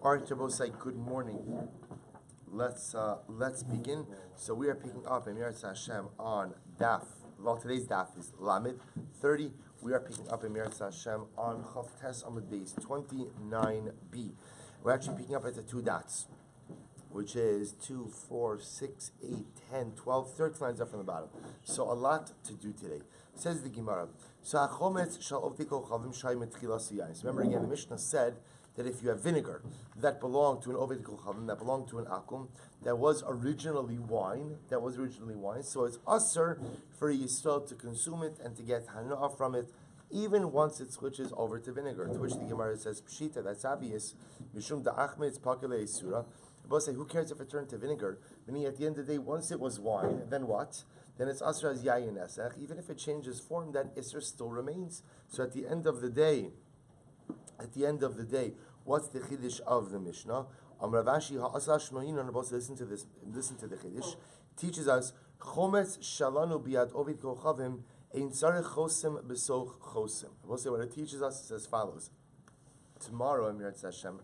All right, Jabosai, good morning. Let's begin. So we are picking up in Mirat Hashem on Daf. Well, today's Daf is Lamed 30. We are picking up in Mirat Hashem on Chav Tes Amud Beis 29b. We're actually picking up at the two dots, which is 2, 4, 6, 8, 10, 12, 13 lines up from the bottom. So a lot to do today. Says the Gemara. So remember again, the Mishnah said that if you have vinegar that belonged to an Oved Kochavim, that belonged to an Akum, that was originally wine, so it's usher for a Yisrael to consume it and to get hana'ah from it, even once it switches over to vinegar. To which the Gemara says, Pshita, that's obvious, Mishum da'achmetz pakele isura. Both say, who cares if it turned to vinegar? Meaning at the end of the day, once it was wine, then what? Then it's asr as yayin esech. Even if it changes form, that isr still remains. So at the end of the day, what's the chiddush of the Mishnah? Ravashi ha'asah shmoyin. Both listen to this. Listen to the chiddush. Teaches us chometz shalanu biad ovid kochavim ein tzarech chosim besoch chosim. Both say what it teaches us is as follows. Tomorrow in Mirat Hashem,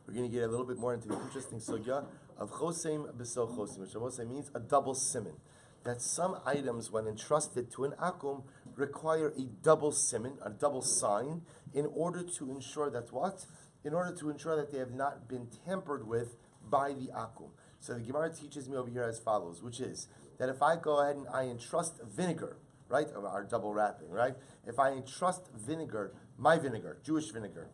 we're going to get a little bit more into the interesting sugya of chosim b'so chosim, which also means a double siman. That some items, when entrusted to an akum, require a double siman, a double sign, in order to ensure that what? In order to ensure that they have not been tampered with by the akum. So the Gemara teaches me over here as follows, which is that if I go ahead and I entrust vinegar, right, or our double wrapping, right? If I entrust vinegar, my vinegar, Jewish vinegar,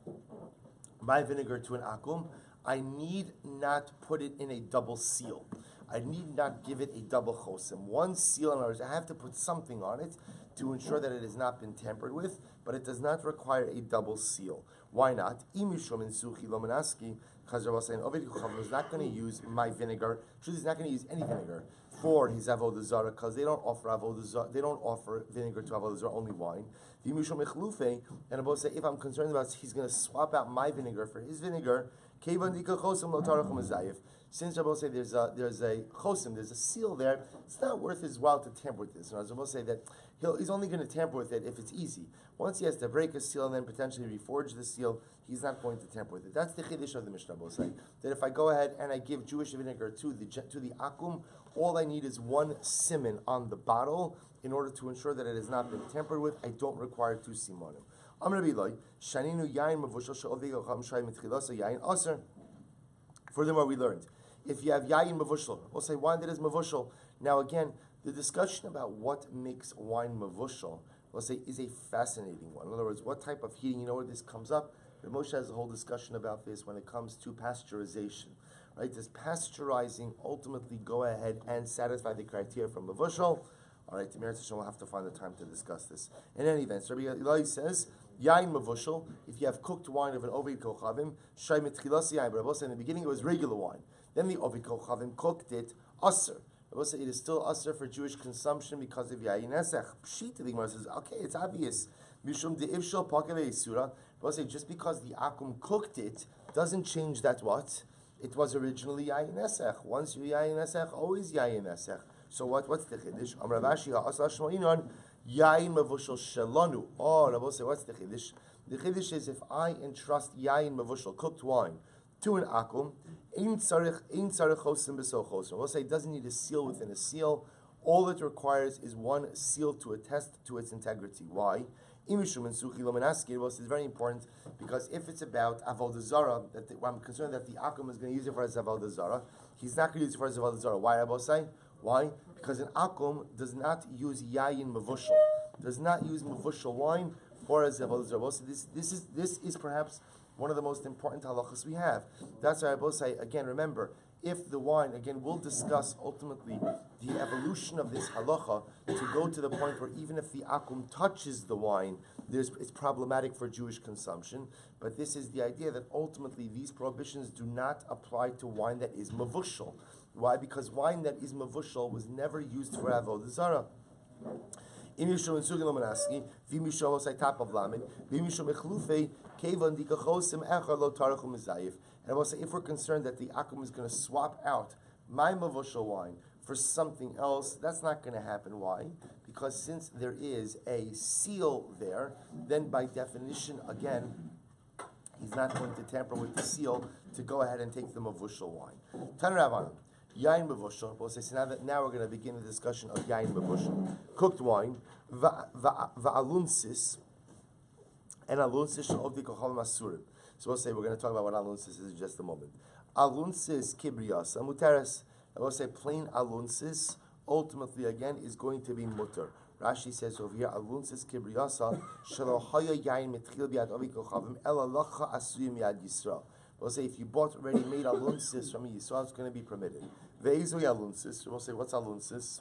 my vinegar to an akum, I need not put it in a double seal. I need not give it a double chosim. One seal, in other words, I have to put something on it to ensure that it has not been tampered with, but it does not require a double seal. Why not? Imishom in suchi lomenaski, because Rabbi saying Oved Kochavim is not going to use my vinegar. He's not going to use any vinegar for his Avoda Zara, because they don't offer Avoda Zara. They don't offer vinegar to Avoda Zara, only wine. Imishom echlufe, and Rabbi say if I'm concerned about he's going to swap out my vinegar for his vinegar, kevan dika chosim lo tarachum azayif. Since Rabbi say there's a chosim, there's a seal there, it's not worth his while to tamper with this. And Rabbi say that he's only going to tamper with it if it's easy. Once he has to break a seal and then potentially reforge the seal, he's not going to tamper with it. That's the chiddush of the Mishnah. Rabbi say that if I go ahead and I give Jewish vinegar to the akum, all I need is one siman on the bottle in order to ensure that it has not been tampered with. I don't require two simonim. I'm going to be like shaninu yain mavushal she'ovei kochavim shai mitchilasa yain aser. Furthermore, we learned if you have yayin mavushal, we'll say wine that is mavushal. Now again, the discussion about what makes wine mavushal, we'll say, is a fascinating one. In other words, what type of heating, you know where this comes up? Moshe has a whole discussion about this when it comes to pasteurization. Right? Does pasteurizing ultimately go ahead and satisfy the criteria for mavushal? All right, the Meretz Hashem will have to find the time to discuss this. In any event, Rabbi Eli says, yain mavushal, if you have cooked wine of an Oved Kochavim, shay mitchilas yain, but in the beginning it was regular wine. Then the Oved Kochavim cooked it, aser. It is still aser for Jewish consumption because of yain esech. Pshita, the Gemara says, okay, it's obvious. Mishum de'ivshal pakele isura. Just because the akum cooked it, doesn't change that what? It was originally yain esech. Once you yain esech, always yain esech. So what's the chiddush? Ravashi ha'asah shmoinon yain mavushal shelanu. Oh, Rabbi say, what's the chiddush? The chiddush is if I entrust yain mavushal, cooked wine, to an akum, ein tzarech chosim b'so chosim. Rabbi say it doesn't need a seal within a seal. All it requires is one seal to attest to its integrity. Why? Imishum and suchi lomenaski. Rabbi say it's very important because if it's about Avoda Zara, I'm concerned that the akum is going to use it for his Avoda Zara. He's not going to use it for his Avoda Zara. Why, Rabbi say? Why? Because an akum does not use yayin mavushal, does not use mavushal wine for as Avoda Zara. So this is perhaps one of the most important halachas we have. That's why I both say again. Remember, if the wine again, we'll discuss ultimately the evolution of this halacha to go to the point where even if the akum touches the wine, it's problematic for Jewish consumption. But this is the idea that ultimately these prohibitions do not apply to wine that is mavushal. Why? Because wine that is mavushal was never used for Avoda Zara. And I will say if we're concerned that the akum is going to swap out my mavushal wine for something else, that's not going to happen. Why? Because since there is a seal there, then by definition, again, he's not going to tamper with the seal to go ahead and take the mavushal wine. Tan Rabbanan, yain mavushal. We'll say, so now we're going to begin the discussion of yain mavushal. Cooked wine, va'alunsis, and alunsis shel ovdi kochal masurim. So we'll say, we're going to talk about what alunsis is in just a moment. Alunsis kibriasa muteres. I will say plain alunsis, ultimately again, is going to be mutter. Rashi says over here, alunsis kibriasa shelo haya yain mitchil biad ovi kochavim ela lacha asuyim yad Yisrael. We'll say if you bought already made alunsis from Yisrael, it's going to be permitted. Ve'izui alunsis. We'll say what's alunsis?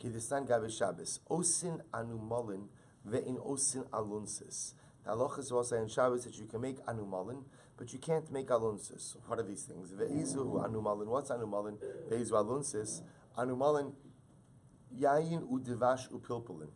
Kidistan gabe Shabbos osin anumalin ve'in osin alunsis. The halacha is also in Shabbos that you can make anumalin, but you can't make alunsis. What are these things? Ve'izu anumalin. What's anumalin? Ve'izu alunsis. Anumalin, yayin udivash upilpulin.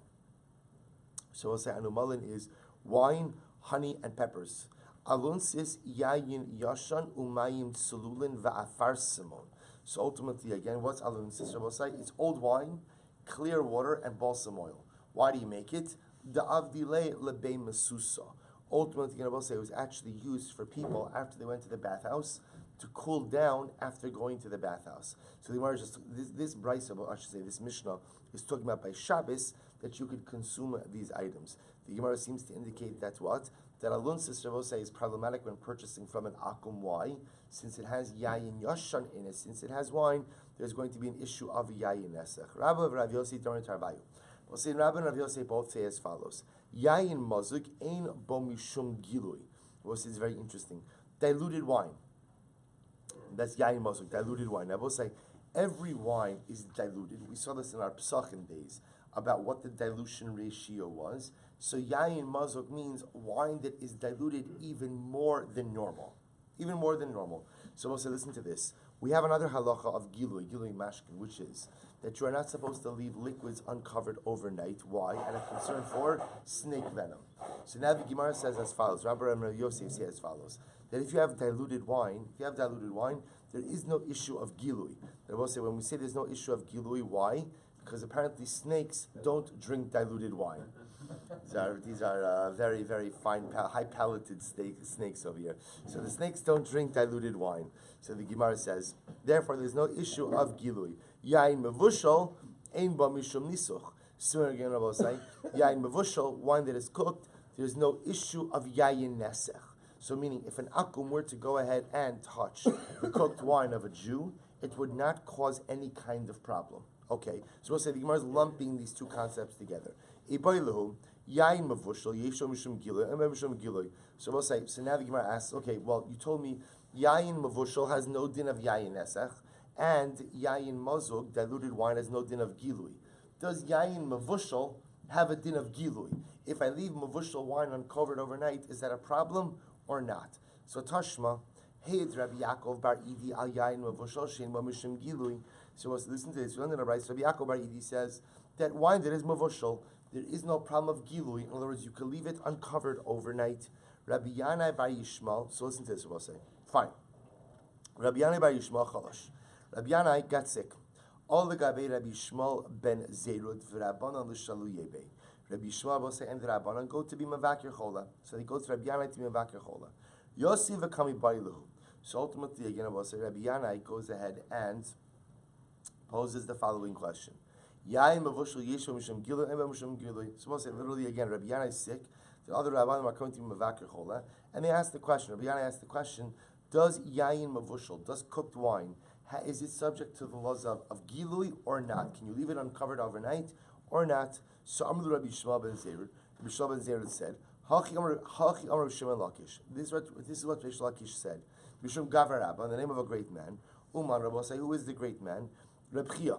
So we'll say anumalin is wine, honey, and peppers. Alunsis, yayin yashan umayim tsululin va'afar simon. So ultimately, again, what's alunsis? So we'll say it's old wine, clear water, and balsam oil. Why do you make it? The avdile lebe mesusa. Ultimately, we'll say it was actually used for people after they went to the bathhouse to cool down after going to the bathhouse. So the Gemara just this brisa, I should say, this Mishnah is talking about by Shabbos that you could consume these items. The Gemara seems to indicate that what? That alunsis Ravosai is problematic when purchasing from an akum. Why? Since it has yayin yashan in it, since it has wine, there's going to be an issue of yayin nesach. Rabbi of Rav Yossi Dorin Tarvayu. We'll say Rabbi and Rav Yossi both say as follows: Yayin mazuk ein bo mishum gilui. We'll say it's very interesting. Diluted wine. That's yayin mazuk, diluted wine. Now we'll say every wine is diluted. We saw this in our Pesachim days about what the dilution ratio was. So yayin mazuk means wine that is diluted even more than normal. Even more than normal. So we'll say, listen to this. We have another halacha of gilui mashkin, which is that you are not supposed to leave liquids uncovered overnight. Why? And a concern for snake venom. So now the Gemara says as follows. Rabbi Yosef says as follows. That if you have diluted wine, there is no issue of gilui. They will say when we say there's no issue of gilui, why? Because apparently snakes don't drink diluted wine. These are very, very fine, high-palated snakes over here. So the snakes don't drink diluted wine. So the Gemara says, therefore, there's no issue of gilui. Yain mevushal, ein ba mishum nisuch. Sooner again, Rabbi say, yain mevushal, wine that is cooked, there's no issue of yayin nesech. So meaning, if an akum were to go ahead and touch the cooked wine of a Jew, it would not cause any kind of problem. Okay, so we'll say the Gemara is lumping these two concepts together. Yain mavushal, yesho mishum gilui, and mishum gilui. So we'll say, so now the Gemara asks, okay, well, you told me yain mavushal has no din of yayin nesech, and yayin mazug, diluted wine, has no din of gilui. Does yayin mavushal have a din of gilui? If I leave mavushal wine uncovered overnight, is that a problem or not? So Tashma, Heid Rabbi Yaakov bar Idi al yayin mavushal shein ba mishum gilui. So let's listen to this. We're going to write. Rabbi Yaakov bar Idi says that wine that is mavushal, there is no problem of gilui. In other words, you can leave it uncovered overnight. Rabbi Yanai bar Yishmael. So listen to this. We'll say, fine. Rabbi Yanai bar Yishmael chalash. Rabbi Yanai got sick. All the gabe Rabbi Shmuel ben Zerud v'Rabbanan l'shalu yebe. Rabbi Shmuel will say, and the Rabbanan go to be mavakir chola. So they go to Rabbi Yanai to be mavakir chola. Yossi v'kami bariluhu. So ultimately, again, I will say, Rabbi Yanai goes ahead and poses the following question. Yain mavushal yeshu mishum gilui and mishum gilui. So we'll say literally again, Rabbi Yanai is sick. The other rabbanim are coming to be mavakir chola, and they ask the question. Rabbi Yanai asked the question: does yain mavushal, does cooked wine, is it subject to the laws of gilui or not? Can you leave it uncovered overnight or not? So Amr Rabbi Shmuel ben Zerud. Rabbi Shmuel ben Zerud said, "Hachi Amr Shimon Lakish." This is what Reish Lakish said. Mishum Gavar Rabba, in the name of a great man. Uman Rabbi say, who is the great man? Reb Chia.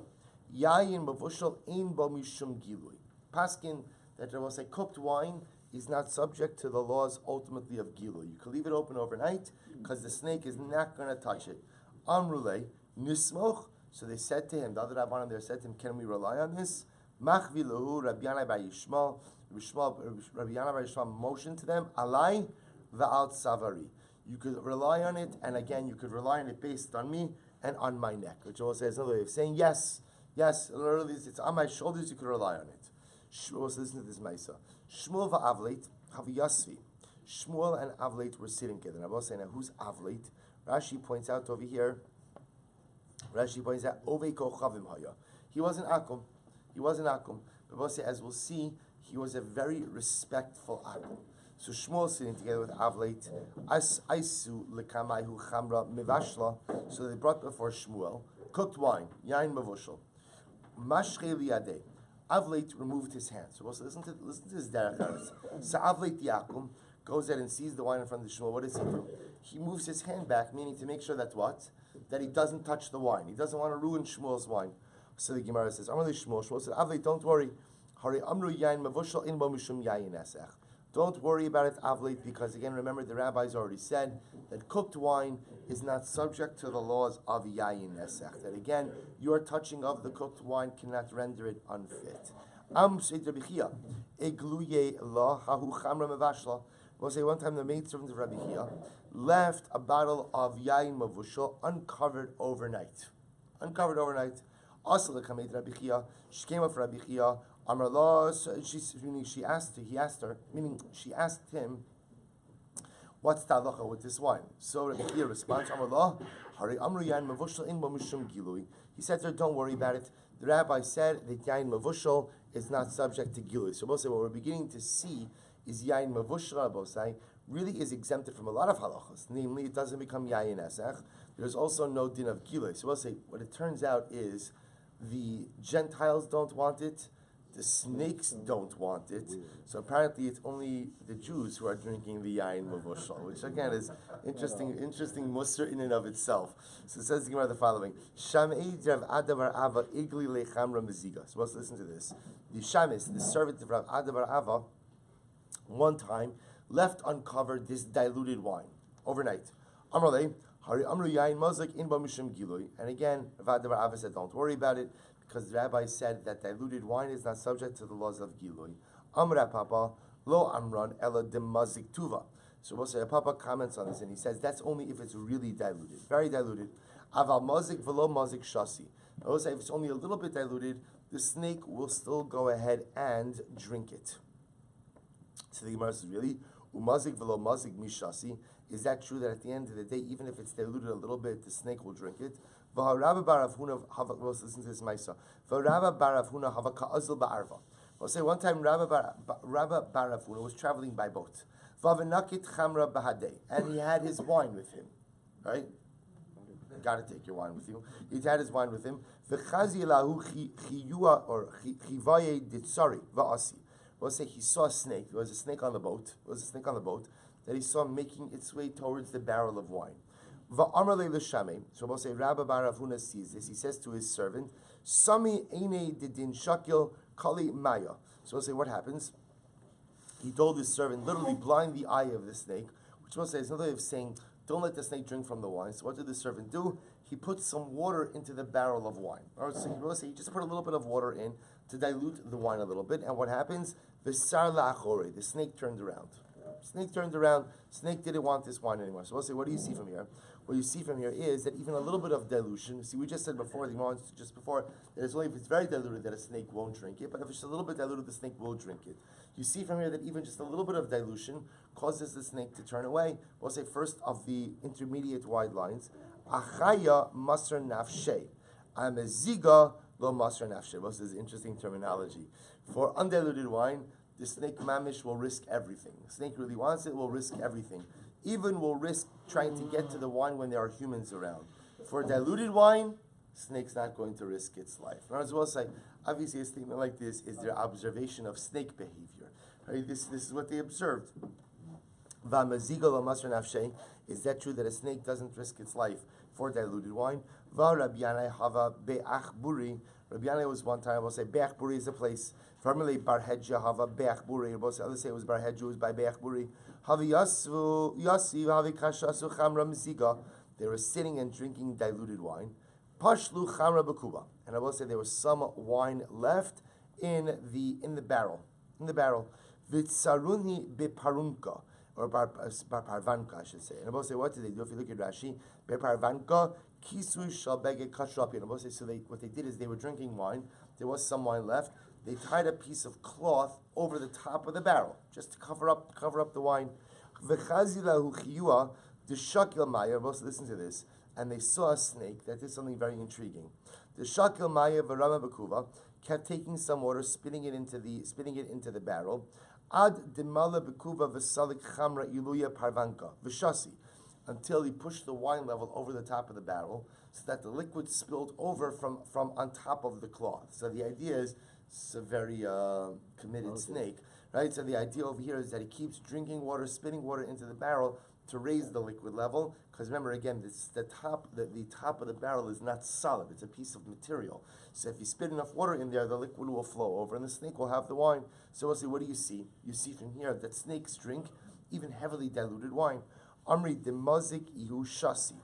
Yayin mavushal ein bo mishum gilui. Paskin that Rabbi say cooked wine is not subject to the laws ultimately of gilui. You can leave it open overnight because the snake is not going to touch it. Amrulei nismoch. So they said to him, the other rabbanim there said to him, can we rely on this? Machvi lehu Rabbi Yanai bar Yishmael. Rabbi Yanai bar Yishmael motioned to them, alai va'al savari. You could rely on it, and again, you could rely on it based on me and on my neck. Which also says another way of saying, yes, literally, it's on my shoulders, you could rely on it. Also listen to this Maisa. Shmuel va'avleit haviyasvi. Shmuel and Avleit were sitting together. And I was saying, now who's Avleit? Rashi points out over here. Rashi points out, Ovei Kochavim Haya. He wasn't Akum. But as we'll see, he was a very respectful Akum. So Shmuel sitting together with Avleit. Aisu Lekamaihu Chamra Mivashla. So they brought before Shmuel cooked wine, Yain Mavushal. Mashche Liyadeh. Avleit removed his hand. So listen to this derech. So Avleit Yakum goes there and sees the wine in front of Shmuel. What does he do? He moves his hand back, meaning to make sure that what? That he doesn't touch the wine. He doesn't want to ruin Shmuel's wine. So the Gemara says, Shmuel said, Avleit, don't worry. Hari Amru Yain Mavushal in Mishum Yain Esech. Don't worry about it, Avleit, because again, remember the rabbis already said that cooked wine is not subject to the laws of Yayin Nesech. That again, your touching of the cooked wine cannot render it unfit. We'll say one time the maidservant of Rabbi Chia left a bottle of Yayin Mavushal uncovered overnight. Also, Rabbi Chia, she came up for Rabbi Chia. She asked him, what's the halacha with this wine? So Rabbi Chia responds, he said to her, don't worry about it. The rabbi said that yain mavushal is not subject to gilui. So we'll say what we're beginning to see is yain mavushal really is exempted from a lot of halachas. Namely, it doesn't become yain esech. There's also no din of gilui. So we'll say what it turns out is the Gentiles don't want it. The snakes don't want it, so apparently it's only the Jews who are drinking the yain mavushal, which again is interesting musar in and of itself. So it says the Gemara the following: Shamei Rav Adavar Ava igli lechamra meziga. So let's listen to this. The shamis, the servant of Rav Adavar Ava, one time left uncovered this diluted wine overnight. Amrle Hari Amru yain mazik in b'mishum gilui, and again Rav Adavar Ava said, don't worry about it, because the rabbi said that diluted wine is not subject to the laws of Gilui. Amra Papa, lo amran ela demazik tuva. So we'll say Papa comments on this and he says that's only if it's really diluted, very diluted. Aval mazik velo mazik shasi. I will say if it's only a little bit diluted, the snake will still go ahead and drink it. So the Gemara says, really? Umazik velo mazik mishasi. Is that true that at the end of the day, even if it's diluted a little bit, the snake will drink it? Listen to this Maisa. We'll say one time Rabbi Bar Avuna was traveling by boat. And he had his wine with him. Right? You gotta take your wine with you. He had his wine with him. We'll say he saw a snake. There was a snake on the boat. That he saw making its way towards the barrel of wine. So we'll say Rabbi Bar Avuna sees this. He says to his servant, Sami eine didin shakil kali maya. So we'll say what happens? He told his servant, literally blind the eye of the snake, which we'll say is another way of saying, don't let the snake drink from the wine. So what did the servant do? He put some water into the barrel of wine. Or so we'll say he just put a little bit of water in to dilute the wine a little bit. And what happens? The snake turned around. Snake didn't want this wine anymore. So we'll say, what do you see from here? What you see from here is that even a little bit of dilution, see we just said before, just before, that it's only if it's very diluted that a snake won't drink it, but if it's just a little bit diluted, the snake will drink it. You see from here that even just a little bit of dilution causes the snake to turn away. We'll say first of the intermediate wide lines, Achaya masr nafshe, Ameziga lo masr nafshe. This is interesting terminology. For undiluted wine, the snake mamish will risk everything. The snake really wants it, will risk everything. Even will risk trying to get to the wine when there are humans around. For diluted wine, snake's not going to risk its life. And as well say, obviously a statement like this is their observation of snake behavior. Right? This is what they observed. Is that true that a snake doesn't risk its life for diluted wine? Rabbi Yanai was one time, we'll say Be'ach Buri is a place. Formerly Barhedja Hava Be'ach Buri, others say it was Barhedja, it was by Be'ach Buri. They were sitting and drinking diluted wine. Pashlu Chamra Bekuba. And I will say there was some wine left in the barrel. Vitsaruni Beparunka. Or Parvanka, I should say. And I will say, what did they do? If you look at Rashi, Beparvanka, Kisu Shalbege Kashapi. And I will say, so what they did is they were drinking wine. There was some wine left. They tied a piece of cloth over the top of the barrel, just to cover up the wine. V'chazila huchiyua d'shakil maya. Listen to this. And they saw a snake that did something very intriguing. The shakil maya v'rama b'kuva kept taking some water, spitting it into the barrel. Ad demala b'kuva v'salik chamra iluya parvanka v'shasi, until he pushed the wine level over the top of the barrel, so that the liquid spilled over from on top of the cloth. So the idea is, it's a very committed snake, right? So the idea over here is that he keeps drinking water, spitting water into the barrel to raise the liquid level. Because remember, again, the top of the barrel is not solid; it's a piece of material. So if you spit enough water in there, the liquid will flow over, and the snake will have the wine. So we'll see. What do you see? You see from here that snakes drink even heavily diluted wine. Amri demazik ihu shasi.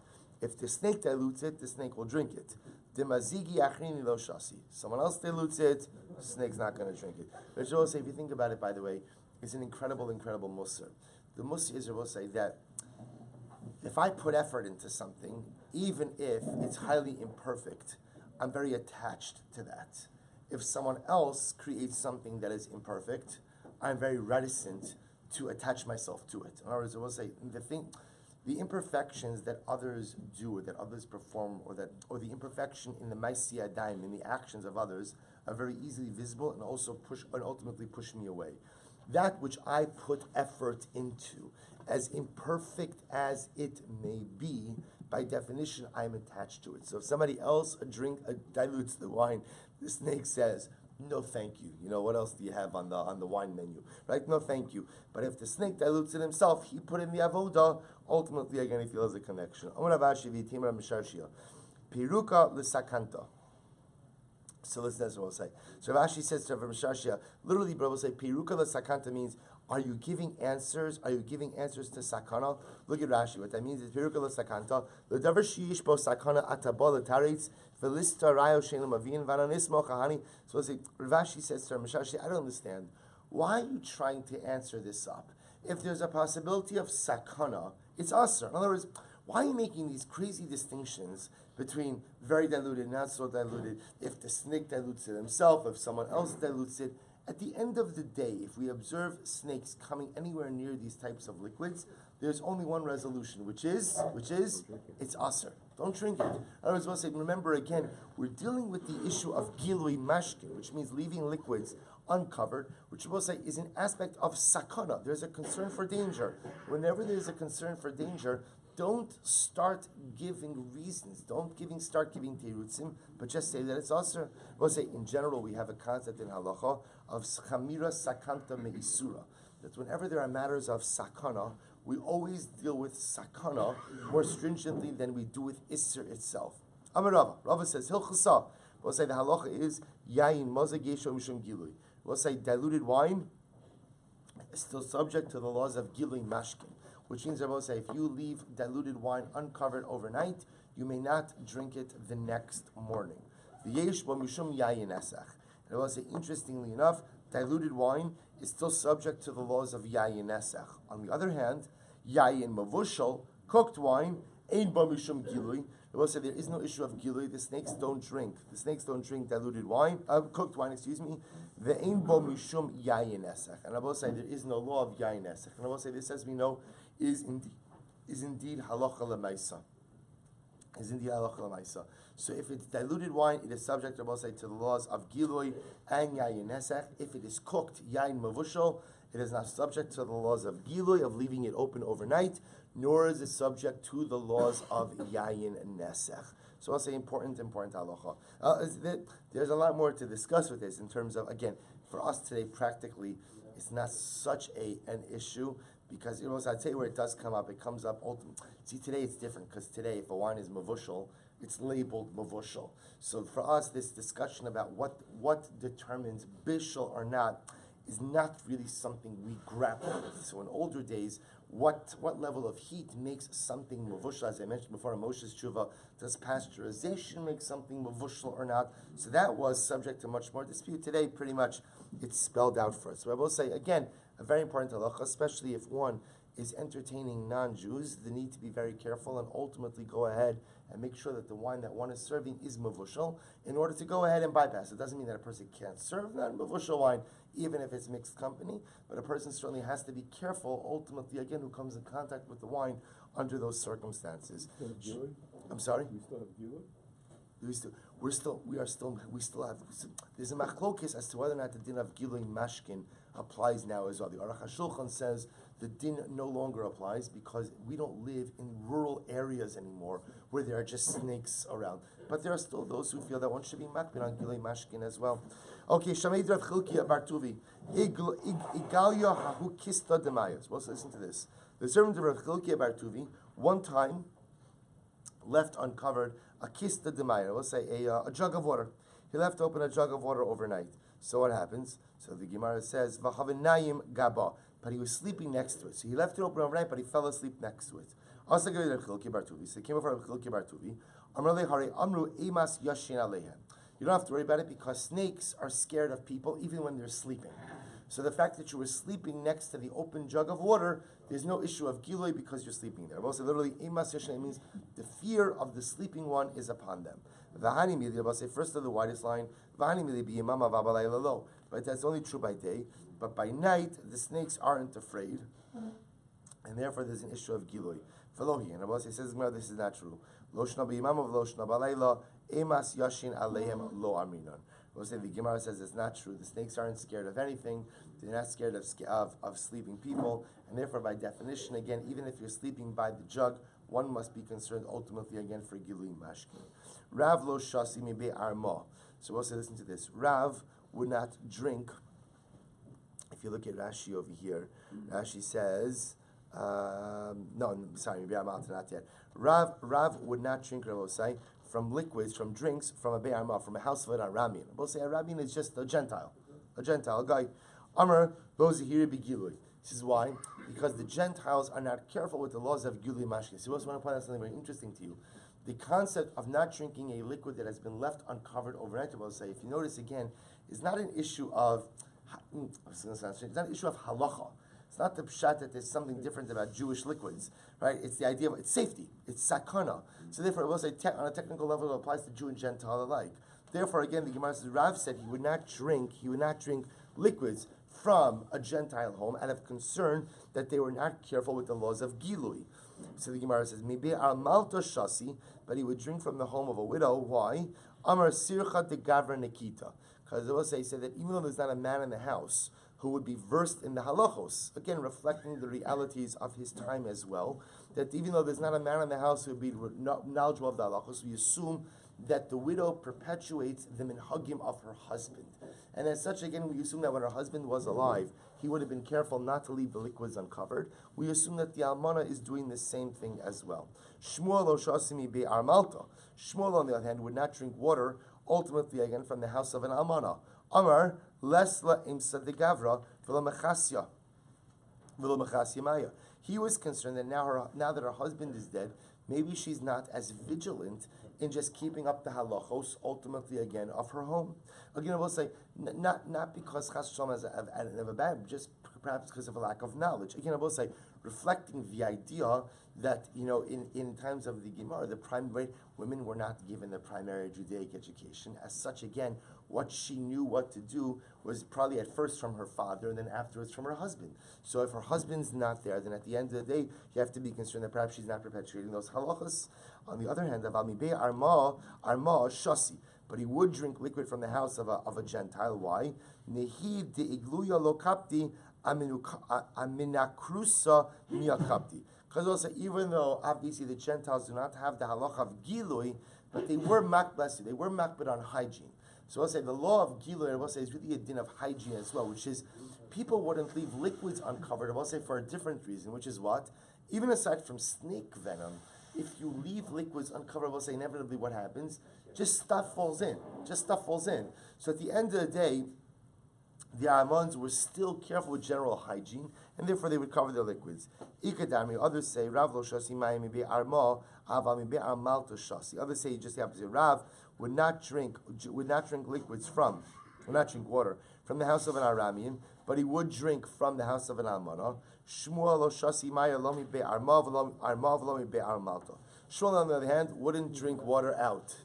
If the snake dilutes it, the snake will drink it. Demazigi achrini lo shasi. Someone else dilutes it, the snake's not going to drink it. But Rabbi say, if you think about it, by the way, it's an incredible musar. The musar is, Rabbi say, that if I put effort into something, even if it's highly imperfect, I'm very attached to that. If someone else creates something that is imperfect, I'm very reticent to attach myself to it. In other words, I will say the imperfections that others do, or that others perform, or the imperfection in the ma'aseh yadayim, in the actions of others, are very easily visible and also ultimately push me away. That which I put effort into, as imperfect as it may be, by definition, I'm attached to it. So if somebody else dilutes the wine, the snake says, "No, thank you." You know, what else do you have on the wine menu, right? No, thank you. But if the snake dilutes it himself, he put in the avoda. Ultimately, again, he feels a connection. Piruka l'sakanta. So listen, that's what we'll say. So Rashi says to Rabbi Shashia, literally, bro, will say, Piruka l'sakanta means, are you giving answers? Are you giving answers to sakana? Look at Rashi. What that means is, Piruka l'sakanta, l'davar shiyish bo sakana atabah l'taretz, v'lista rayo she'elam avin, v'ananismo chahani. So we'll say, Rashi says to Rabbi Shashia, I don't understand. Why are you trying to answer this up? If there's a possibility of sakana, it's asr. In other words, why are you making these crazy distinctions between very diluted, not so diluted, if the snake dilutes it himself, if someone else dilutes it? At the end of the day, if we observe snakes coming anywhere near these types of liquids, there's only one resolution, which is it's asr. Don't drink it. I was going to say, remember again, we're dealing with the issue of gilui mashkin, which means leaving liquids uncovered, which we'll say is an aspect of sakana. There's a concern for danger. Whenever there's a concern for danger, don't start giving reasons. Start giving terutzim, but just say that it's asr. We'll say, in general, we have a concept in halacha of chamira sakanta me'isura. That whenever there are matters of sakana, we always deal with sakana more stringently than we do with isser itself. Amar Rava. Rava says, Hilchasa. We'll say the halacha is yayin mazag yesho mishum gilui. We'll say diluted wine is still subject to the laws of gilui mashkin, which means I will say if you leave diluted wine uncovered overnight, you may not drink it the next morning. V'yesh bo mishum yayin esach. And I will say, interestingly enough, diluted wine is still subject to the laws of yayin esach. On the other hand, yayin mavushal, cooked wine, ein bo mishum gilui. I will say there is no issue of gilui. The snakes don't drink diluted wine, cooked wine, excuse me. Ve'ein bo mishum yayin esach. And I will say there is no law of yayin esach. And I will say this, as we know, is indeed halacha l'maisa. So if it's diluted wine, it is subject, I will say, to the laws of gilui and yayin esach. If it is cooked, yayin mavushal, it is not subject to the laws of gilui, of leaving it open overnight, nor is it subject to the laws of yayin nesech. So I'll say important halacha. There's a lot more to discuss with this in terms of, again, for us today, practically, it's not such an issue, because I'd say where it does come up, it comes up ultimately. See, today it's different, because today, if a wine is mavushal, it's labeled mavushal. So for us, this discussion about what determines bishul or not is not really something we grapple with. So in older days, what level of heat makes something mavushal? As I mentioned before, in Moshe's Tshuva, does pasteurization make something mavushal or not? So that was subject to much more dispute. Today, pretty much, it's spelled out for us. So I will say, again, a very important halacha, especially if one is entertaining non-Jews, they need to be very careful and ultimately go ahead and make sure that the wine that one is serving is mavushal in order to go ahead and bypass. It doesn't mean that a person can't serve non-mavushal wine even if it's mixed company, but a person certainly has to be careful ultimately, again, who comes in contact with the wine under those circumstances. I'm sorry? We still have Gila? We still have, there's a machlokes as to whether or not the din of Gilui Mashkin applies now as well. The Aruch HaShulchan says the din no longer applies because we don't live in rural areas anymore where there are just snakes around. But there are still those who feel that one should be makbid on Gilui Mashkin as well. Okay, Shameid Rav Chilkiah Bar Tuvi. Igalya Hahu Kista Demayas. Well, listen to this. The servant of Rav Chilkiah Bar Tuvi, one time, left uncovered a kista demaya, we'll say a jug of water. He left open a jug of water overnight. So what happens? So the Gemara says, V'chavenayim gaba, but he was sleeping next to it. So he left it open overnight, but he fell asleep next to it. Also, so he came over to Chilki Bar Tuvi. Amru emas yashin aleihem. You don't have to worry about it because snakes are scared of people even when they're sleeping. So the fact that you were sleeping next to the open jug of water, there's no issue of giloi because you're sleeping there. Also, literally, emas yashin means the fear of the sleeping one is upon them. V'hani mili, I'll say first of the widest line, v'hani mili b'yimama v'abalai lalo. Right, that's only true by day, but by night the snakes aren't afraid, and therefore there's an issue of giloi. V'lohi, and Rabbi says this is not true. Lo shna b'yimama v'lo shna b'alayla emas yashin aleihem lo aminan. We'll say the Gemara says it's not true. The snakes aren't scared of anything. They're not scared of sleeping people. And therefore, by definition, again, even if you're sleeping by the jug, one must be concerned ultimately again for Gilui Mashkin. Rav lo shasi mibe arma. So we'll say, listen to this. Rav would not drink. If you look at Rashi over here, Rashi says, mibe arma, not yet. Rav would not drink, Rav Osai, from liquids, from drinks, from a be'arma, from a house of an Arabian. We'll say Arabian is just a Gentile guy. Amr, those here be Gilui. This is why, because the Gentiles are not careful with the laws of Gilui Mashkin. So I also want to point out something very interesting to you. The concept of not drinking a liquid that has been left uncovered overnight, we'll say, if you notice again, is not an issue of, it's not an issue of halacha. It's not the pshat that there's something different about Jewish liquids, right? It's the idea of it's safety, it's sakana. So therefore, it will say on a technical level, it applies to Jew and Gentile alike. Therefore, again, the Gemara says Rav said he would not drink liquids from a Gentile home out of concern that they were not careful with the laws of Gilui. So the Gemara says, maybe al malto shasi, but he would drink from the home of a widow. Why? Amar sircha de gavra nikita. Because it will say that even though there's not a man in the house who would be versed in the halachos, again reflecting the realities of his time as well, that even though there's not a man in the house who would be knowledgeable of the halachos, we assume that the widow perpetuates the minhagim of her husband. And as such, again, we assume that when her husband was alive, he would have been careful not to leave the liquids uncovered. We assume that the almana is doing the same thing as well. Shmuel lo shasimi be'ar malta. Shmuel, on the other hand, would not drink water, ultimately, again, from the house of an almana. Amar, lesla imsa de gavra, v'lo mechasya maya. He was concerned that now that her husband is dead, maybe she's not as vigilant in just keeping up the halachos, ultimately again, of her home. Again, I will say, not because Chas Shalom has a bad, just perhaps because of a lack of knowledge. Again, I will say, reflecting the idea that, in times of the Gemara, the primary women were not given the primary Judaic education. As such, again, what she knew what to do was probably at first from her father and then afterwards from her husband. So if her husband's not there, then at the end of the day, you have to be concerned that perhaps she's not perpetuating those halachas. On the other hand, arma shasi, but he would drink liquid from the house of a Gentile. Why? Nehi de igluya lo kapti aminakrusa miyakapti. Because also, even though obviously the Gentiles do not have the halacha of gilui, but they were makbid on hygiene. So I'll say the law of gilui, I will say, is really a din of hygiene as well, which is people wouldn't leave liquids uncovered, I will say, for a different reason, which is what? Even aside from snake venom, if you leave liquids uncovered, I will say, inevitably what happens? Just stuff falls in. So at the end of the day, the Aramans were still careful with general hygiene, and therefore they would cover their liquids. Ikadami, others say, Rav lo shasi mayim mibe arma, aval mibe armalto shasi. Others say just the opposite. Rav would not drink water from the house of an Aramean, but he would drink from the house of an Almana. Shmuel lo shasi maya lomi be armav lomi be armalta. Shmuel, on the other hand, wouldn't drink water out.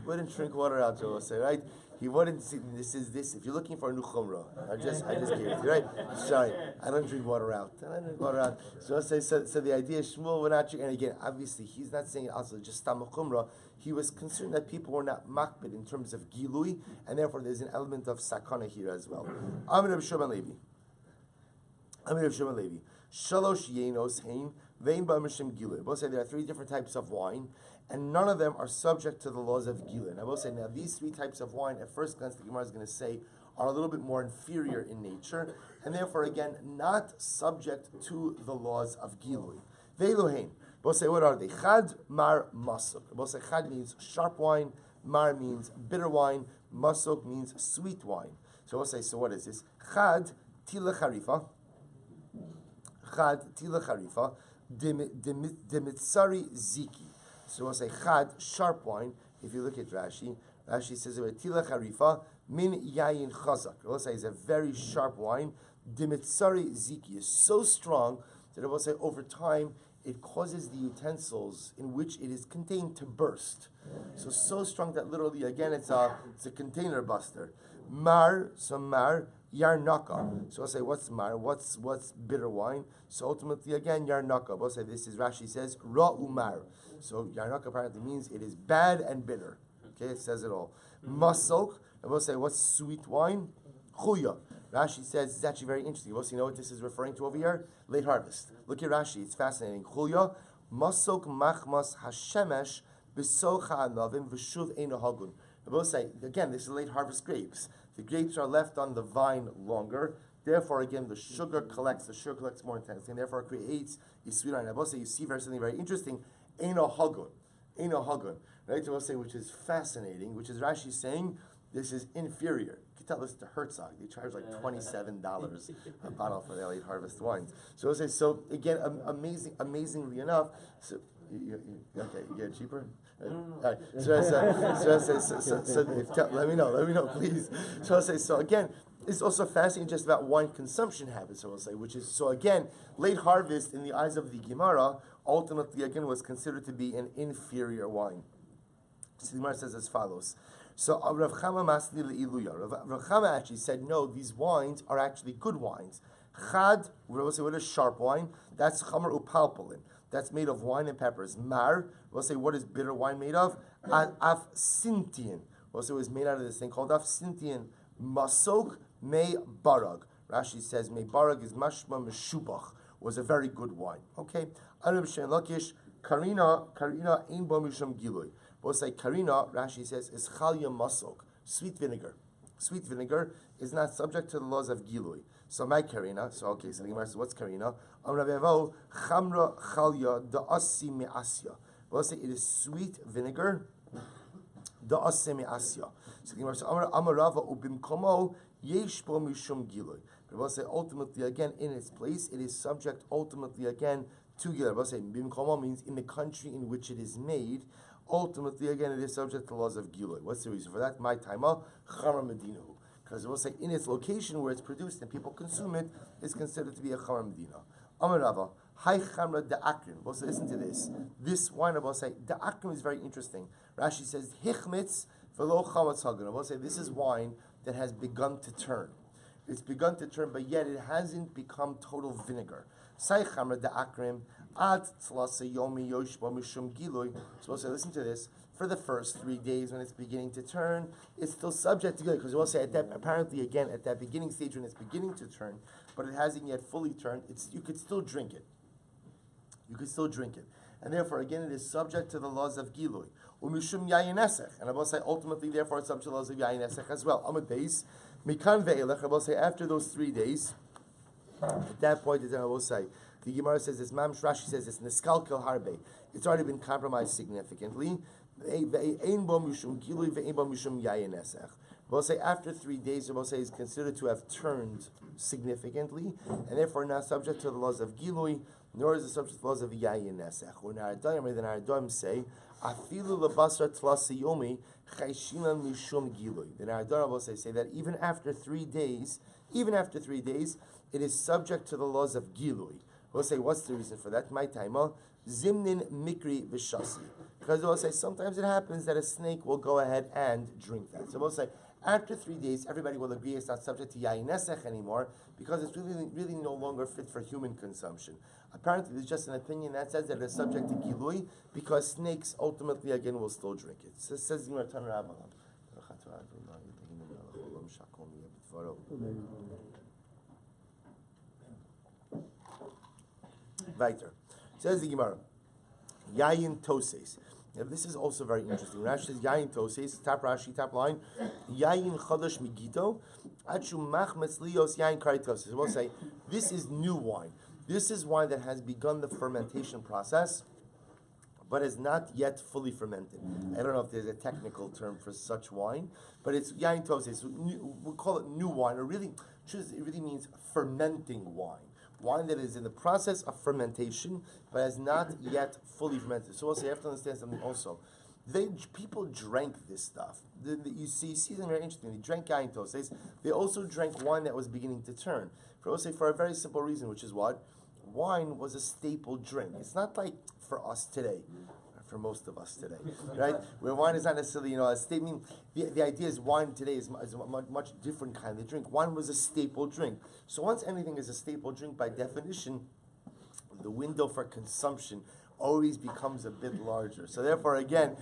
Wouldn't drink water out, so we'll say, right? He wouldn't see this. If you're looking for a new chumrah, I just gave it to you, right? Sorry, I don't drink water out. So I'll say, so the idea is Shmuel would not drink, and again, obviously, he's not saying also just tam chumrah. He was concerned that people were not makbid in terms of gilui, and therefore there's an element of sakana here as well. Amir Rabbi Shmuel Levi. Shalosh yenos hein vein b'mishim gilui. Both say there are three different types of wine, and none of them are subject to the laws of gilui. And I will say now these three types of wine, at first glance, the Gemara is going to say, are a little bit more inferior in nature, and therefore again not subject to the laws of gilui. Veilohein. Both say what are they? Chad, mar, masuk. Both say chad means sharp wine, mar means bitter wine, masuk means sweet wine. So we'll say, so what is this? Chad tila charifa. Chad tila charifa. Demitzari ziki. So we'll say chad, sharp wine. If you look at Rashi, Rashi says tila charifa min yayin chazak. We'll say it's a very sharp wine. Demitzari ziki is so strong that it will say over time it causes the utensils in which it is contained to burst. So strong that literally again it's a container buster. Mar, so mar, yarnaka. So I'll say what's mar? What's bitter wine? So ultimately again yarnaka. We'll say this is Rashi says ra umar. So yarnaka apparently means it is bad and bitter. Okay, it says it all. Masok. And we'll say what's sweet wine? Chuya. Rashi says it's actually very interesting. You know what this is referring to over here? Late harvest. Look at Rashi. It's fascinating. Chuya masok machmas hashemesh b'socha anavim v'shuv eino hagun. We both say again. This is late harvest grapes. The grapes are left on the vine longer. Therefore, again, the sugar collects more intensely, and therefore creates a sweet wine. I both say you see something very interesting. Eino hagun. Right? So we'll say which is fascinating. Which is Rashi saying this is inferior. Tell this to Herzog. They charge like $27 a bottle for their late harvest wines. So I say, so again, amazingly enough, so you get it cheaper. Right. So let me know, please. So I say, so again, it's also fascinating just about wine consumption habits. So I'll say, which is so again, late harvest in the eyes of the Gemara ultimately again was considered to be an inferior wine. So the Gemara says as follows. So Rav Chama Masli le'iluya. Rav Chama actually said, no, these wines are actually good wines. Chad, we'll say what is sharp wine? That's chamar upalpulin. That's made of wine and peppers. Mar, we'll say what is bitter wine made of? Afsintian. We'll say it was made out of this thing called afsintian. Masok me barag. Rashi says me barag is mashma meshubach. Was a very good wine. Okay. Anub Shen Lakish, Karina ein bo misham gilui. We'll say karina, Rashi says, is chalya masok, sweet vinegar. Sweet vinegar is not subject to the laws of gilui. So my karina, so the Gemara says, what's karina? Amravevo chamra chalya da'asi me'asya. We'll say it is sweet vinegar da'asi me'asya. So the Gemara says, Amarava ubimkomo yesh bo mishum gilui. But we'll say ultimately again in its place, it is subject ultimately again to gilui. We'll say bimkomo means in the country in which it is made. Ultimately, again, it is subject to laws of Gilui. What's the reason for that? My taima, Chara Medinahu. Because we'll say in its location where it's produced and people consume it, is considered to be a Chara Medina. Amarava, Hai Chamra Da'akrim. We'll say, listen to this. This wine, we'll say, Da'akrim is very interesting. Rashi says, Hichmitz velo chametz hagun. We'll say, this is wine that has begun to turn. It's begun to turn, but yet it hasn't become total vinegar. Sai Chamra Da'akrim. So we'll say, listen to this. For the first 3 days when it's beginning to turn, it's still subject to gilui. Because we'll say at that beginning stage when it's beginning to turn, but it hasn't yet fully turned, you could still drink it. And therefore, again, it is subject to the laws of gilui. Umishum yayin esech. And I will say, ultimately, therefore, it's subject to the laws of yayin esech as well. Amud beis, mikan ve'elech. I will say, after those 3 days, at that point, I will say, the Gemara says this, Mam Rashi says this, Niskal Kil Harbe. It's already been compromised significantly. We'll say after 3 days, we'll say is considered to have turned significantly, and therefore not subject to the laws of Gilui, nor is it subject to the laws of Yayin Nesech. When our Aradayim say, Afilu lebasar tlasiyomi chayshinan mishum Gilui. Then our Aradayim will say that even after 3 days, it is subject to the laws of Gilui. We'll say, what's the reason for that? My taima, zimnin mikri v'shasi. Because we'll say, sometimes it happens that a snake will go ahead and drink that. So we'll say, after 3 days, everybody will agree it's not subject to yayin nesech anymore because it's really no longer fit for human consumption. Apparently, there's just an opinion that says that it's subject to gilui because snakes ultimately again will still drink it. So it says weiter. Says the Gemara, yayin toses. Now this is also very interesting. Rashi says yayin toses, top Rashi, top line, yayin chadash migito, achu machmetz lios yayin karitoses. We'll say, this is new wine. This is wine that has begun the fermentation process, but is not yet fully fermented. I don't know if there's a technical term for such wine, but it's yayin toses. So we'll call it new wine, or really, it really means fermenting wine. Wine that is in the process of fermentation, but has not yet fully fermented. So also you have to understand something also. People drank this stuff. You see something very interesting. They drank yayin toses. They also drank wine that was beginning to turn. For a very simple reason, which is what? Wine was a staple drink. It's not like for us today, for most of us today, right? Where wine is not necessarily, a staple. The idea is wine today is a much different kind of drink. Wine was a staple drink. So once anything is a staple drink, by definition, the window for consumption always becomes a bit larger. So therefore, again,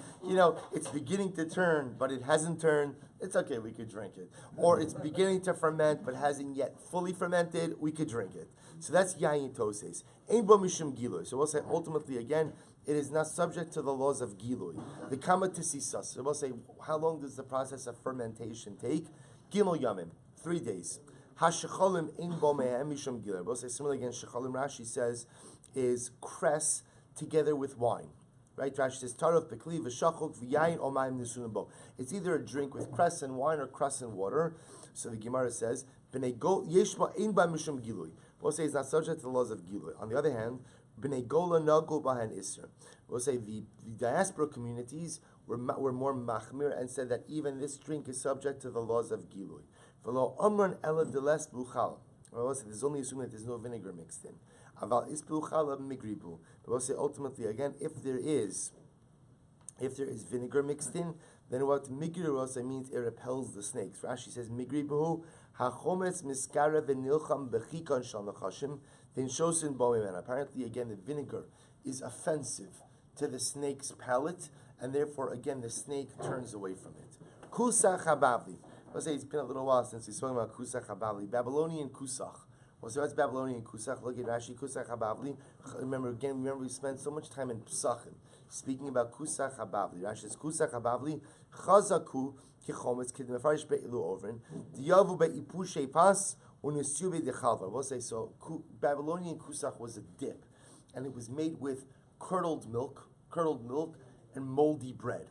it's beginning to turn, but it hasn't turned. It's okay, we could drink it. Or it's beginning to ferment, but hasn't yet fully fermented, we could drink it. So that's yayin toses. Ein bo mishum gilui. So we'll say, ultimately, again, it is not subject to the laws of gilui. The kama tisisas. So we'll say, how long does the process of fermentation take? Gimel yamim, 3 days. Hashecholim ein bo me'em mishum gilui. We'll say, similarly again, shecholim Rashi says, is cress together with wine. Right? Rashi says, Tarov Pekli v'shachok v'yayin omayim nisunim bo. It's either a drink with cress and wine or cress and water. So the Gemara says, B'nei go yeshma ein ba mishum gilui. We'll say it's not subject to the laws of gilui. On the other hand, B'nei gola nagu bahan isser. We'll say the diaspora communities were more machmir and said that even this drink is subject to the laws of gilui. V'lo omran ela deles b'uchal. We'll say there's only assuming that there's no vinegar mixed in. Aval isbu chalab migribu. But we'll say ultimately again, if there is vinegar mixed in, then what migribu also means it repels the snakes. Rashi says migribu hachometz miskara v'nilcham bechikon shal nachashim then shosin boimen. Apparently again the vinegar is offensive to the snake's palate, and therefore again the snake turns away from it. Kusach habavli. Let's say it's been a little while since we spoke about kusach habavli. Babylonian kusach. Well, so that's Babylonian kusach. Look at Rashi, kusach habavli. Remember we spent so much time in Pesachim speaking about kusach habavli. Rashi says kusach habavli chazaku kichometz kidmefarish be'ilu ovrin diyavu be'ipushe pas unesiu be'dechalva. We'll say so. Babylonian kusach was a dip, and it was made with curdled milk, and moldy bread.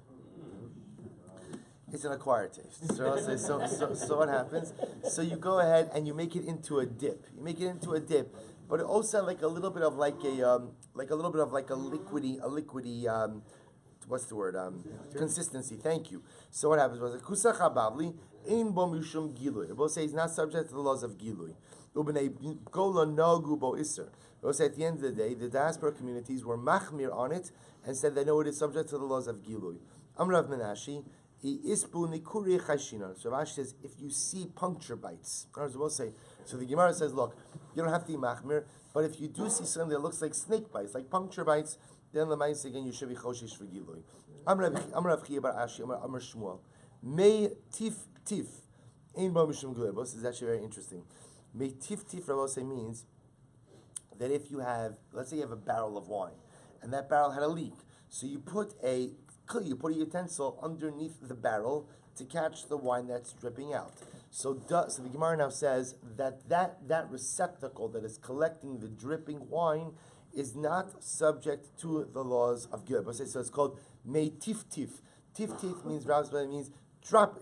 It's an acquired taste. So what happens? So you go ahead and you make it into a dip. But it also like a little bit of like a liquidy. What's the word? Consistency. Thank you. So what happens was kusach habavli ein bo mishum gilui. It will say it's not subject to the laws of gilui. Ubnei gola nagu bo iser. It will say at the end of the day, the diaspora communities were machmir on it and said they know it is subject to the laws of gilui. Amrav Menashi. So Rashi says, if you see puncture bites, so the Gemara says, look, you don't have to be machmir, but if you do see something that looks like snake bites, like puncture bites, then the ma'ase again you should be choshesh for gilui. Amrav Chia bar Ashi, Amar Shmuel, May tif ein bo mishum gilui. This is actually very interesting. May tif Rabbi means that if you have, let's say you have a barrel of wine, and that barrel had a leak, so you put a utensil underneath the barrel to catch the wine that's dripping out. So the Gemara now says that receptacle that is collecting the dripping wine is not subject to the laws of Gilui. So it's called mei tif. Tif means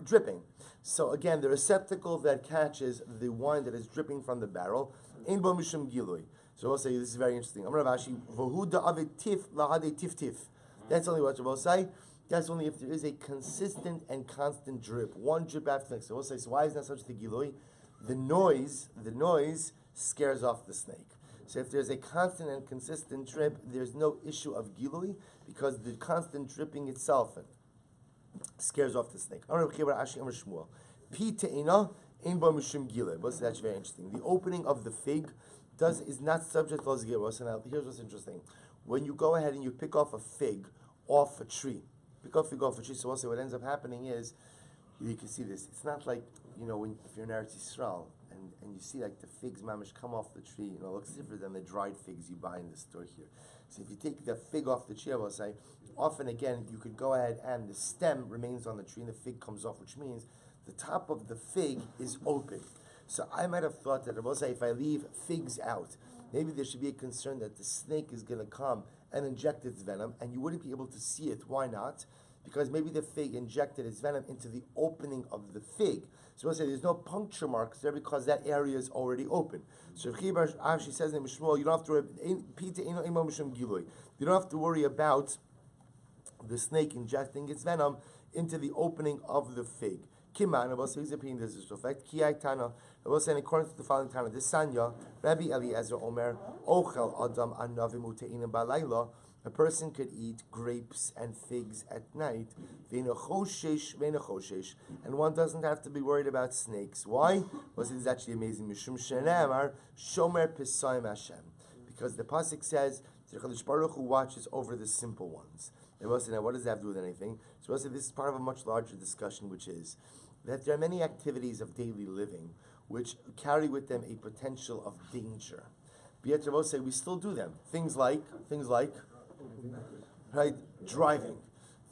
dripping. So again, the receptacle that catches the wine that is dripping from the barrel, ein bo mishum gilui. So we'll say this is very interesting. Amar Rashi, v'hu da'avet tif lahade tif. That's only what we'll say. That's only if there is a consistent and constant drip, one drip after the next. So we'll say, so why is that such the gilui? The noise scares off the snake. So if there's a constant and consistent drip, there's no issue of gilui, because the constant dripping itself scares off the snake. That's very interesting. The opening of the fig is not subject to those giros. And now here's what's interesting. When you go ahead and you pick off a fig off a tree, so also what ends up happening is, you can see this. It's not like, if you're in Eretz Yisrael and you see like the figs mamish come off the tree, it looks different than the dried figs you buy in the store here. So if you take the fig off the tree, I will say, often again you could go ahead and the stem remains on the tree and the fig comes off, which means the top of the fig is open. So I might have thought that I will say, if I leave figs out, maybe there should be a concern that the snake is going to come and inject its venom, and you wouldn't be able to see it. Why not? Because maybe the fig injected its venom into the opening of the fig. So we'll say there's no puncture marks there because that area is already open. So she says in Shmuel, you don't have to worry about the snake injecting its venom into the opening of the fig. Kiman, I will say his opinion does this effect. Kiyai Tana, I will say according to the following Tana, the Sanya, Rabbi Eliezer Omer, Ochel Adam Anavim Uteinim Balayla. A person could eat grapes and figs at night, and one doesn't have to be worried about snakes. Why? Well, it's actually amazing. Because the pasuk says, the Kadosh Baruch Hu watches over the simple ones. And we'll say, now what does that have to do with anything? So we'll say this is part of a much larger discussion, which is that there are many activities of daily living which carry with them a potential of danger. But yet we'll say we still do them. Things like right, driving,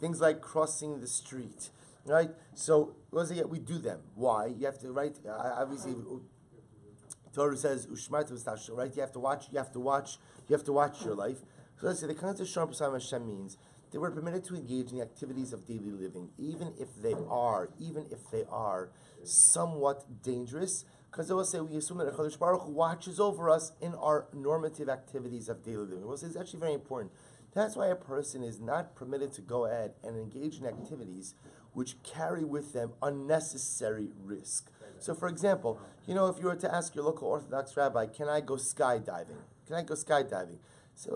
things like crossing the street, right? So we do them. Why? You have to, right? Obviously, Torah says right? You have to watch your life. So let's say the concept of Shalom B'Sayim Hashem means that we're permitted to engage in the activities of daily living, even if they are somewhat dangerous. Because they will say we assume that the Kadosh Baruch Hu watches over us in our normative activities of daily living. We'll say it's actually very important. That's why a person is not permitted to go ahead and engage in activities which carry with them unnecessary risk. So, for example, if you were to ask your local Orthodox rabbi, can I go skydiving? So I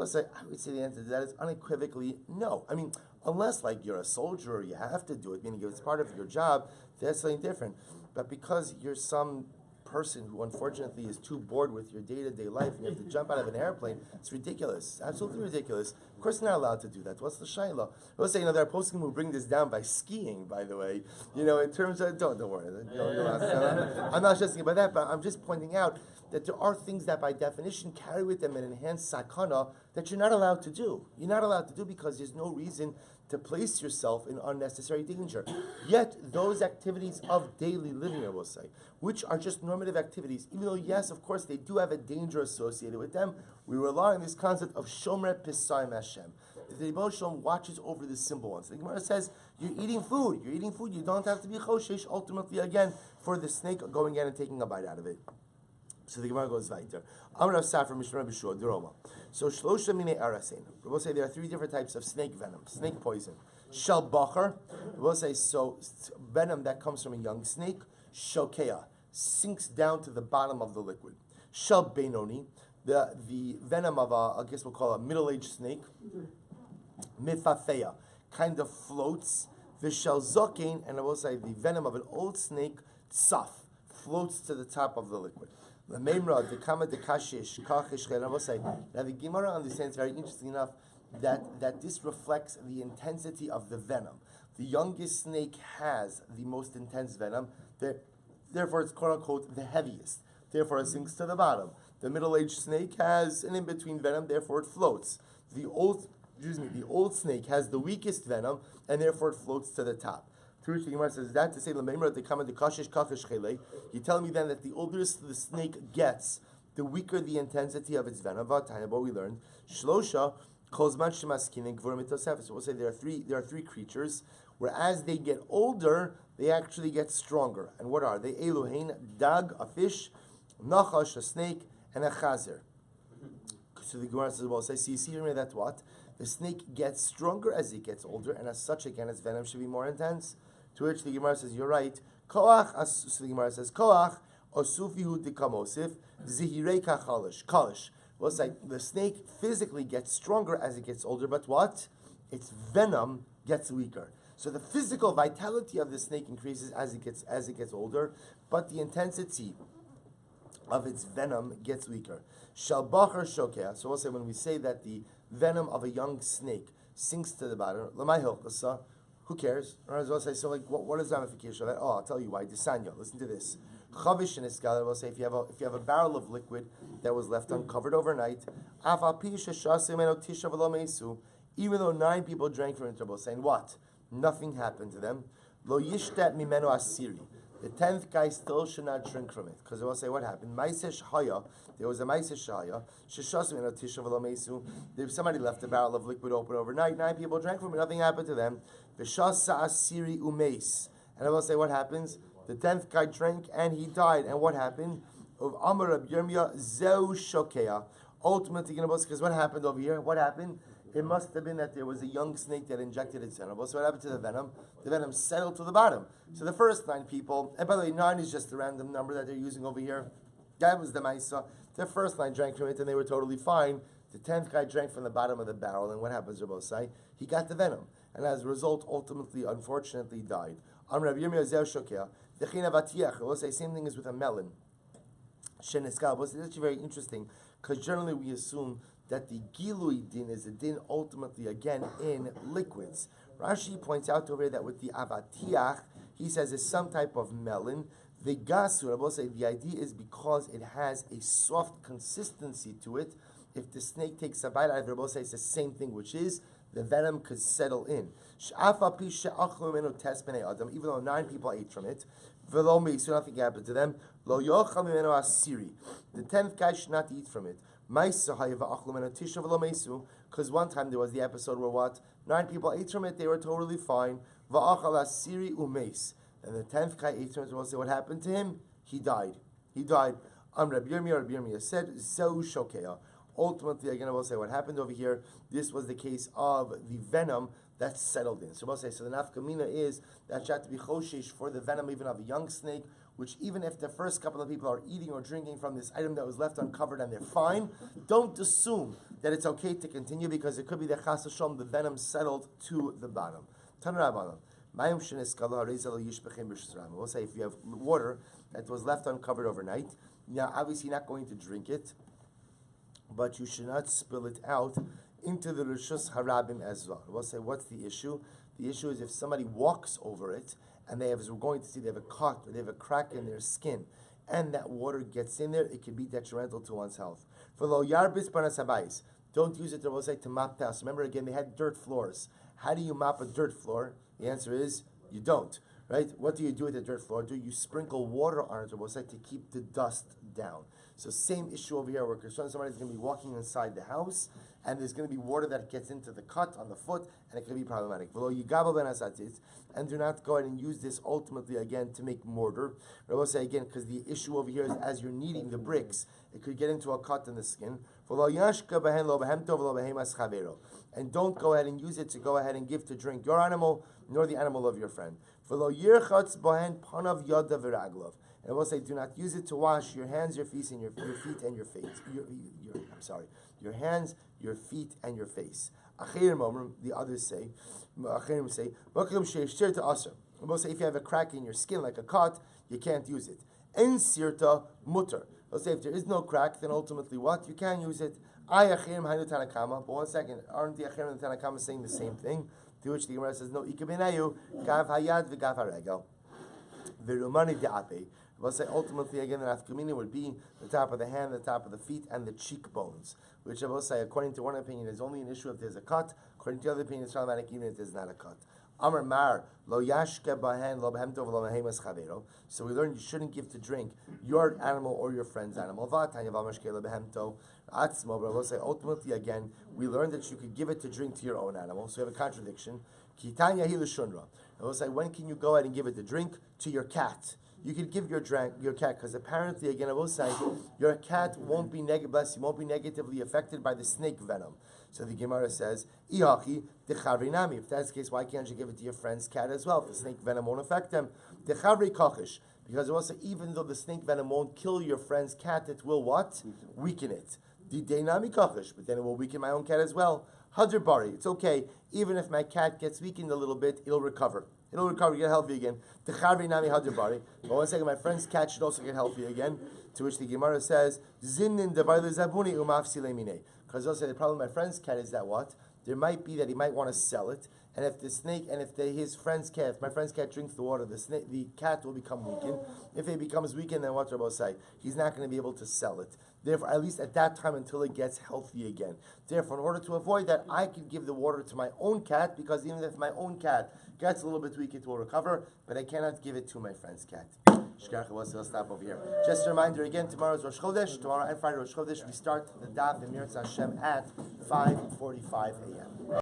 would say the answer to that is unequivocally no. I mean, unless like you're a soldier or you have to do it, meaning if it's part of your job, that's something different. But because you're some person who unfortunately is too bored with your day-to-day life and you have to jump out of an airplane, it's ridiculous. Absolutely ridiculous. Of course you're not allowed to do that. What's the shayla? Let's say, there are poskim who bring this down by skiing, by the way. In terms of, don't worry. I'm not just thinking about that, but I'm just pointing out that there are things that by definition carry with them an enhanced sakana that you're not allowed to do. You're not allowed to do because there's no reason to place yourself in unnecessary danger. Yet, those activities of daily living, I will say, which are just normative activities, even though, yes, of course, they do have a danger associated with them, we rely on this concept of Shomer Pisayim Hashem. The Rebbe Shalom watches over the simple ones. The Gemara says, you're eating food, you don't have to be choshesh, ultimately, again, for the snake going in and taking a bite out of it. So the Gemara goes weiter. Amar of Safra Mishnah Rabbi Shua Deroma. So shlosha mine arasein. We will say there are three different types of snake venom, snake poison. Shel bacher. We will say so venom that comes from a young snake. Shokea sinks down to the bottom of the liquid. Shel benoni. The venom of I guess we'll call a middle-aged snake. Mifafeya kind of floats. The shel zokein, and I will say the venom of an old snake. Tsaf floats to the top of the liquid. The Memra, the Kama de Kashish, Kachish, and I will say, now the Gemara understands very interesting enough that this reflects the intensity of the venom. The youngest snake has the most intense venom, therefore it's quote unquote the heaviest, therefore it sinks to the bottom. The middle-aged snake has an in-between venom, therefore it floats. The old snake has the weakest venom, and therefore it floats to the top. To which the Gemara says, that to say, you tell me then that the older the snake gets, the weaker the intensity of its venom. What we learned, Shlosha Kozman Shemaskinin Gvur Mitosef. So we'll say there are three creatures, where as they get older, they actually get stronger. And what are they? Eluhain, dag, a fish, Nachash, a snake, and a chazer. So the Gemara says, well, so you see here that what? The snake gets stronger as it gets older, and as such, again, its venom should be more intense. To which the Gemara says, you're right. Koach, so the Gemara says, Koach, osufihu dikamosif, zihirei kachalish. Kalish. We'll say the snake physically gets stronger as it gets older, but what? Its venom gets weaker. So the physical vitality of the snake increases as it gets older, but the intensity of its venom gets weaker. Shalbacher shokea. So we'll say when we say that the venom of a young snake sinks to the bottom, lamai hilchasa, who cares? Or as we'll say, so like what is the ramification of that? Oh, I'll tell you why. Disanya, listen to this. Chavish in Iskala, we'll say if you have a barrel of liquid that was left uncovered overnight, even though 9 people drank from it, we'll saying what? Nothing happened to them. Lo yishtat mimeno asiri. The 10th guy still should not drink from it. Because they will say, what happened? There was a Maiseh Shaya. If somebody left a barrel of liquid open overnight, 9 people drank from it, nothing happened to them. V'shasa asiri umeis. And I will say, what happens? The 10th guy drank and he died. And what happened? Of Amar Rabbi Yirmiyah zeu shokea. Ultimately, because what happened over here? What happened? It must have been that there was a young snake that injected its venom. So what happened to the venom? The venom settled to the bottom. So the first 9 people, and by the way, 9 is just a random number that they're using over here. That was the Maisa. The first 9 drank from it and they were totally fine. The 10th guy drank from the bottom of the barrel, and what happens, Rabbosai? He got the venom. And as a result, ultimately, unfortunately, died. Rabbi Yirmiyah zeu shokea. We'll say same thing as with a melon. Sheniskal. It's actually very interesting because generally we assume that the Gilui din is a din ultimately again in liquids. Rashi points out over here that with the avatiach, he says it's some type of melon. The gasur, I will say the idea is because it has a soft consistency to it. If the snake takes a bite out of it, I will say it's the same thing, which is the venom could settle in. Even though 9 people ate from it, so nothing happened to them. The 10th guy should not eat from it. Because one time there was the episode where what? 9 people ate from it, they were totally fine. And the 10th guy ate from it, we'll say what happened to him? He died. Rabbi Yirmiyah said, Zeu shokea. Ultimately, again, I will say what happened over here. This was the case of the venom that settled in. So we'll say, so the nafkamina is that you have to be choshesh for the venom even of a young snake, which even if the first couple of people are eating or drinking from this item that was left uncovered and they're fine, don't assume that it's okay to continue because it could be the chas v'shalom, the venom settled to the bottom. We'll say if you have water that was left uncovered overnight, now obviously you're not going to drink it, but you should not spill it out into the Rishus Harabim as well. We'll say, what's the issue? The issue is if somebody walks over it, and they have, as we're going to see, they have a cut or they have a crack in their skin, and that water gets in there, it can be detrimental to one's health. For lo yarbis parnasabais, don't use it, we'll say, to mop the house. Remember again, they had dirt floors. How do you mop a dirt floor? The answer is, you don't. Right? What do you do with the dirt floor? Do you sprinkle water on it, we'll say, to keep the dust down? So same issue over here, where somebody's going to be walking inside the house, and there's going to be water that gets into the cut on the foot, and it can be problematic. And do not go ahead and use this ultimately again to make mortar. I will say again, because the issue over here is as you're kneading the bricks, it could get into a cut in the skin. And don't go ahead and use it to go ahead and give to drink your animal, nor the animal of your friend. And I will say, do not use it to wash your hands, your feet, and your feet and your face. Your hands, your feet, and your face. The others say, we'll say, if you have a crack in your skin like a cut, you can't use it. En sirta mutter. We'll say if there is no crack, then ultimately what? You can use it. But 1 second, aren't the Achirim and the Tanakama saying the same thing? To which the Gemara says, no, ikabenayu, gav hayad v'gav haregel. V'rumani de'ape. We'll say ultimately again the nafkamina would be the top of the hand, the top of the feet, and the cheekbones. Which I will say, according to one opinion, is only an issue if there's a cut. According to the other opinion, it's problematic even if there's not a cut. Amar mar lo yashke bahen lo behemtov lo mehemas chavero. So we learned you shouldn't give to drink your animal or your friend's animal. V'atanya v'amashke lo behemto atzmo. But I will say ultimately again, we learned that you could give it to drink to your own animal. So you have a contradiction. Kitanya hi l'shunra. I will say, when can you go ahead and give it to drink? To your cat. You could give your cat, because apparently, again, I will say, your cat won't be negatively affected by the snake venom. So the Gemara says, Ihachi dechavrinami. If that's the case, why can't you give it to your friend's cat as well? If the snake venom won't affect them. Dechavri kachish. Because I will say, even though the snake venom won't kill your friend's cat, it will what? Weaken it. But then it will weaken my own cat as well. Hadr bari, it's okay. Even if my cat gets weakened a little bit, it'll recover. It'll recover, get healthy again. Techarvi nami hadr bari. But 1 second, my friend's cat should also get healthy again. To which the Gemara says, Zinin devar lezabuni umafsi lemine. Because also the problem with my friend's cat is that what? There might be that he might want to sell it, and if the snake, and if his friend's cat, if my friend's cat drinks the water, the cat will become weakened. If it becomes weakened, then what's Rabbi say? He's not going to be able to sell it. Therefore, at least at that time until it gets healthy again. Therefore, in order to avoid that, I can give the water to my own cat, because even if my own cat gets a little bit weak, it will recover, but I cannot give it to my friend's cat. We'll stop over here. Just a reminder again, tomorrow is Rosh Chodesh. Tomorrow and Friday Rosh Chodesh. We start the daf in Mirz Hashem at 5:45 a.m.